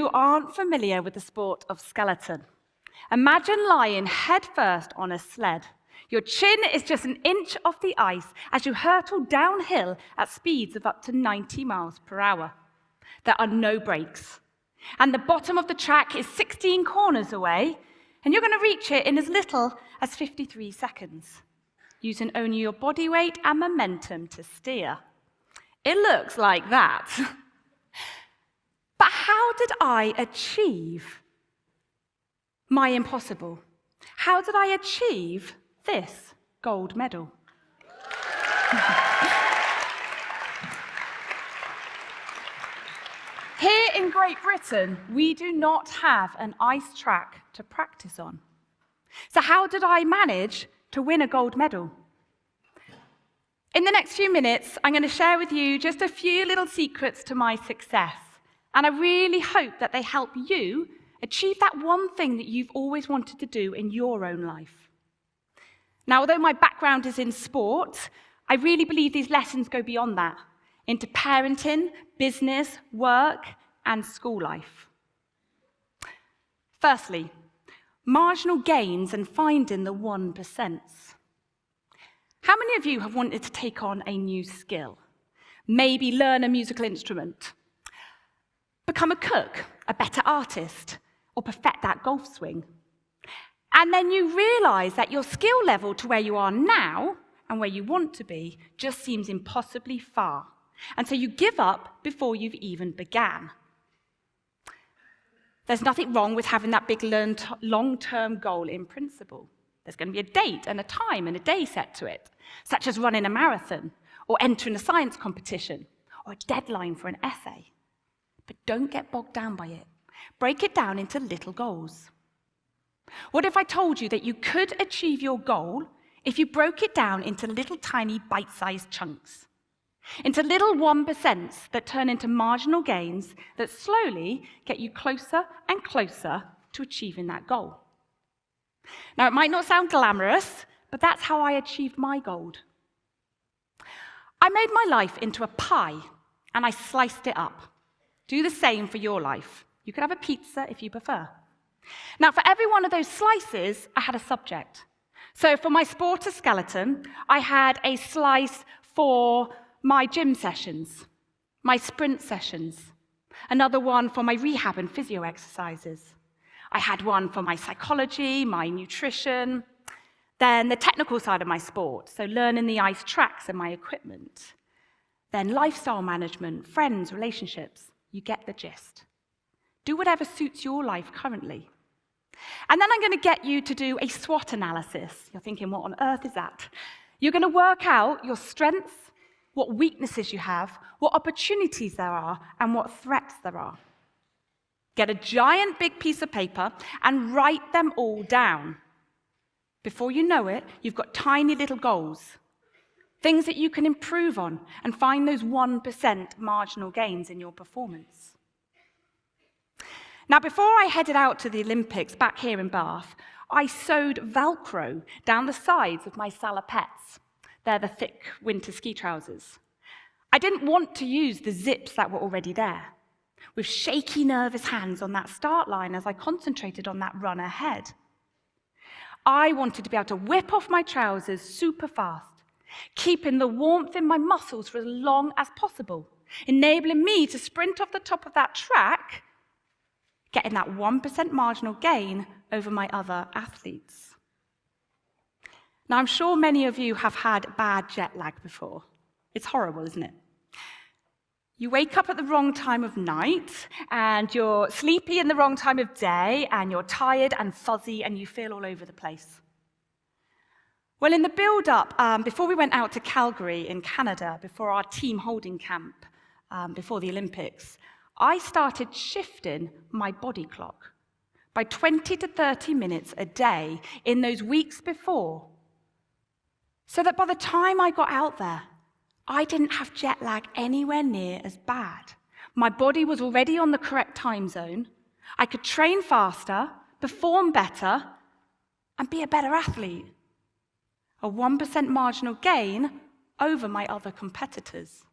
you aren't familiar with the sport of skeleton, imagine lying headfirst on a sled. Your chin is just an inch off the ice as you hurtle downhill at speeds of up to 90 miles per hour. There are no brakes. And the bottom of the track is 16 corners away, and you're going to reach it in as little as 53 seconds, using only your body weight and momentum to steer. It looks like that. But how did I achieve my impossible? How did I achieve this gold medal? Here in Great Britain, we do not have an ice track to practice on. So how did I manage to win a gold medal? In the next few minutes, I'm going to share with you just a few little secrets to my success. And I really hope that they help you achieve that one thing that you've always wanted to do in your own life. Now, although my background is in sport, I really believe these lessons go beyond that, into parenting, business, work, and school life. Firstly, marginal gains and finding the 1%. How many of you have wanted to take on a new skill? Maybe learn a musical instrument, become a cook, a better artist, or perfect that golf swing. And then you realize that your skill level to where you are now and where you want to be just seems impossibly far. And so you give up before you've even began. There's nothing wrong with having that big long-term goal in principle. There's going to be a date and a time and a day set to it, such as running a marathon or entering a science competition or a deadline for an essay. But don't get bogged down by it. Break it down into little goals. What if I told you that you could achieve your goal if you broke it down into little tiny bite-sized chunks? Into little 1% that turn into marginal gains that slowly get you closer and closer to achieving that goal. Now, it might not sound glamorous, but that's how I achieved my goal. I made my life into a pie, and I sliced it up. Do the same for your life. You could have a pizza if you prefer. Now, for every one of those slices, I had a subject. So for my sport of skeleton, I had a slice for my gym sessions, my sprint sessions, another one for my rehab and physio exercises. I had one for my psychology, my nutrition, then the technical side of my sport, so learning the ice tracks and my equipment, then lifestyle management, friends, relationships. You get the gist. Do whatever suits your life currently. And then I'm going to get you to do a SWOT analysis. You're thinking, what on earth is that? You're going to work out your strengths, what weaknesses you have, what opportunities there are, and what threats there are. Get a giant big piece of paper and write them all down. Before you know it, you've got tiny little goals, things that you can improve on and find those 1% marginal gains in your performance. Now, before I headed out to the Olympics back here in Bath, I sewed Velcro down the sides of my salopettes. They're the thick winter ski trousers. I didn't want to use the zips that were already there. With shaky, nervous hands on that start line as I concentrated on that run ahead. I wanted to be able to whip off my trousers super fast, keeping the warmth in my muscles for as long as possible, enabling me to sprint off the top of that track, getting that 1% marginal gain over my other athletes. Now, I'm sure many of you have had bad jet lag before. It's horrible, isn't it? You wake up at the wrong time of night, and you're sleepy in the wrong time of day, and you're tired and fuzzy, and you feel all over the place. Well, in the build-up, before we went out to Calgary in Canada, before our team holding camp, before the Olympics, I started shifting my body clock by 20 to 30 minutes a day in those weeks before, so that by the time I got out there, I didn't have jet lag anywhere near as bad. My body was already on the correct time zone. I could train faster, perform better, and be a better athlete. A 1% marginal gain over my other competitors.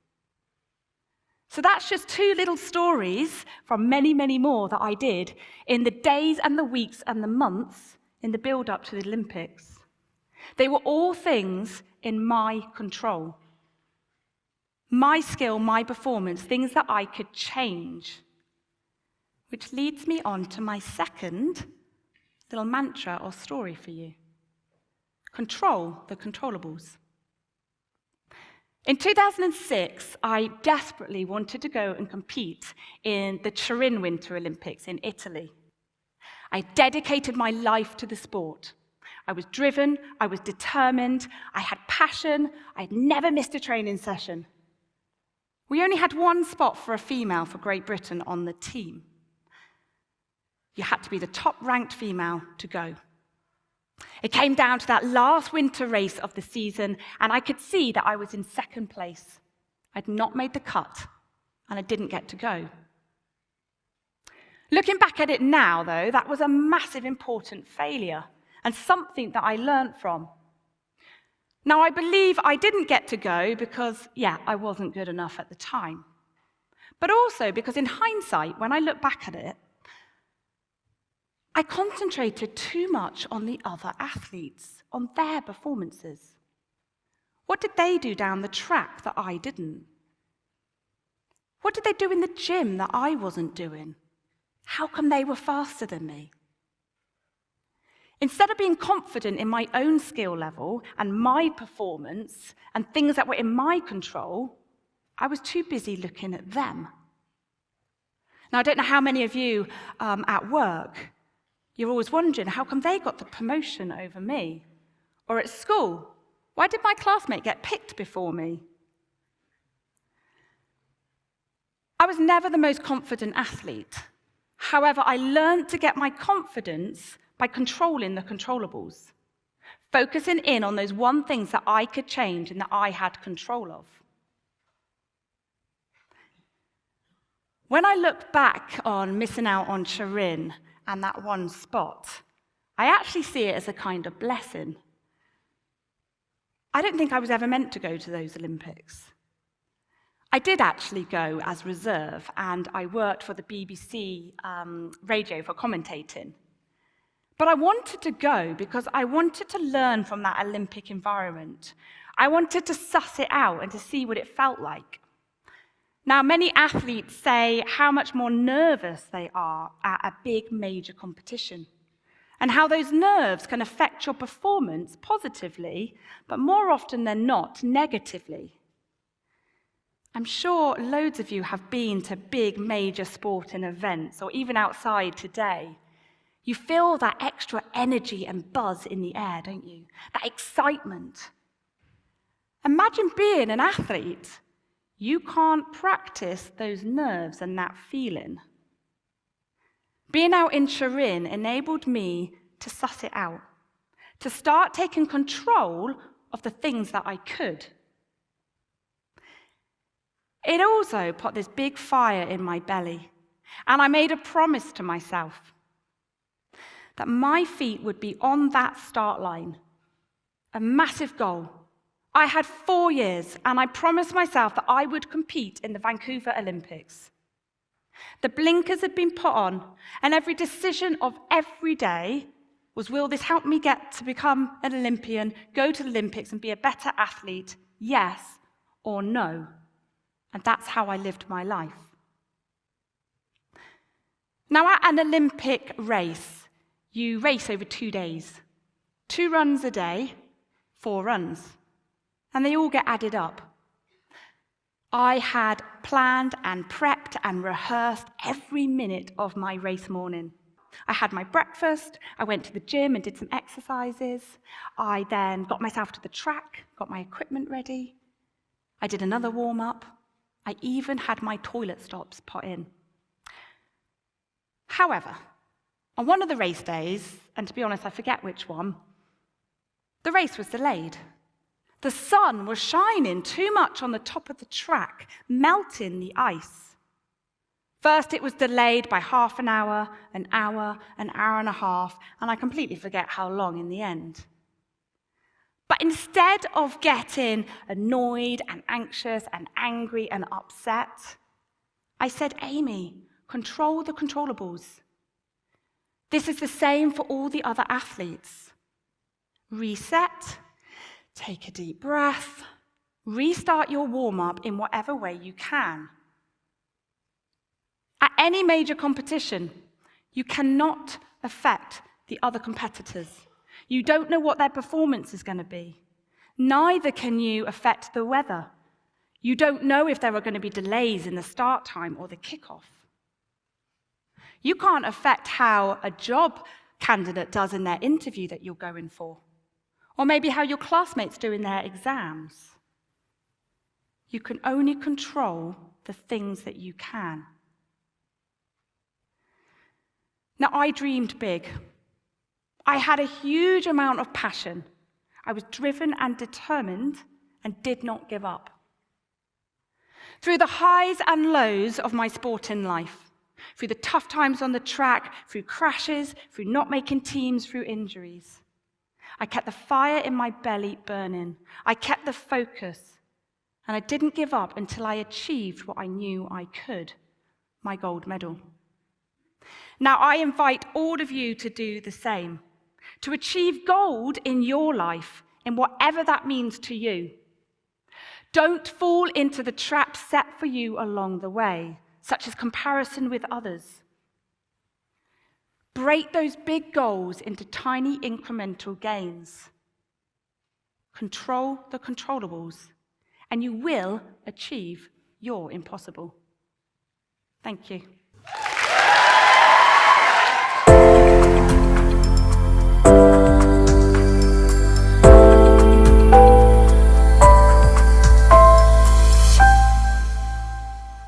So that's just two little stories from many, many more that I did in the days and the weeks and the months in the build-up to the Olympics. They were all things in my control. My skill, my performance, things that I could change. Which leads me on to my second little mantra or story for you. Control the controllables. In 2006, I desperately wanted to go and compete in the Turin Winter Olympics in Italy. I dedicated my life to the sport. I was driven, I was determined, I had passion, I had never missed a training session. We only had one spot for a female for Great Britain on the team. You had to be the top-ranked female to go. It came down to that last winter race of the season, and I could see that I was in second place. I'd not made the cut, and I didn't get to go. Looking back at it now, though, that was a massive, important failure, and something that I learned from. Now, I believe I didn't get to go because, I wasn't good enough at the time. But also because in hindsight, when I look back at it, I concentrated too much on the other athletes, on their performances. What did they do down the track that I didn't? What did they do in the gym that I wasn't doing? How come they were faster than me? Instead of being confident in my own skill level and my performance and things that were in my control, I was too busy looking at them. Now, I don't know how many of you at work, you're always wondering, how come they got the promotion over me? Or at school, why did my classmate get picked before me? I was never the most confident athlete. However, I learned to get my confidence by controlling the controllables, focusing in on those one things that I could change and that I had control of. When I look back on missing out on Turin and that one spot, I actually see it as a kind of blessing. I don't think I was ever meant to go to those Olympics. I did actually go as reserve, and I worked for the BBC radio for commentating. But I wanted to go because I wanted to learn from that Olympic environment. I wanted to suss it out and to see what it felt like. Now, many athletes say how much more nervous they are at a big major competition, and how those nerves can affect your performance positively, but more often than not, negatively. I'm sure loads of you have been to big major sporting events, or even outside today. You feel that extra energy and buzz in the air, don't you? That excitement. Imagine being an athlete. You can't practice those nerves and that feeling. Being out in Turin enabled me to suss it out, to start taking control of the things that I could. It also put this big fire in my belly, and I made a promise to myself that my feet would be on that start line, a massive goal. I had 4 years, and I promised myself that I would compete in the Vancouver Olympics. The blinkers had been put on, and every decision of every day was, will this help me get to become an Olympian, go to the Olympics and be a better athlete, yes or no? And that's how I lived my life. Now, at an Olympic race, you race over 2 days. 2 runs a day, 4 runs. And they all get added up. I had planned and prepped and rehearsed every minute of my race morning. I had my breakfast, I went to the gym and did some exercises. I then got myself to the track, got my equipment ready. I did another warm-up. I even had my toilet stops put in. However, on one of the race days, and to be honest, I forget which one, the race was delayed. The sun was shining too much on the top of the track, melting the ice. First, it was delayed by half an hour, an hour and a half, and I completely forget how long in the end. But instead of getting annoyed and anxious and angry and upset, I said, Amy, control the controllables. This is the same for all the other athletes. Reset, take a deep breath, restart your warm-up in whatever way you can. At any major competition, you cannot affect the other competitors. You don't know what their performance is going to be. Neither can you affect the weather. You don't know if there are going to be delays in the start time or the kickoff. You can't affect how a job candidate does in their interview that you're going for, or maybe how your classmates do in their exams. You can only control the things that you can. Now, I dreamed big. I had a huge amount of passion. I was driven and determined and did not give up. Through the highs and lows of my sporting life, through the tough times on the track, through crashes, through not making teams, through injuries, I kept the fire in my belly burning. I kept the focus, and I didn't give up until I achieved what I knew I could, my gold medal. Now, I invite all of you to do the same, to achieve gold in your life, in whatever that means to you. Don't fall into the traps set for you along the way, such as comparison with others. Break those big goals into tiny incremental gains. Control the controllables, and you will achieve your impossible. Thank you.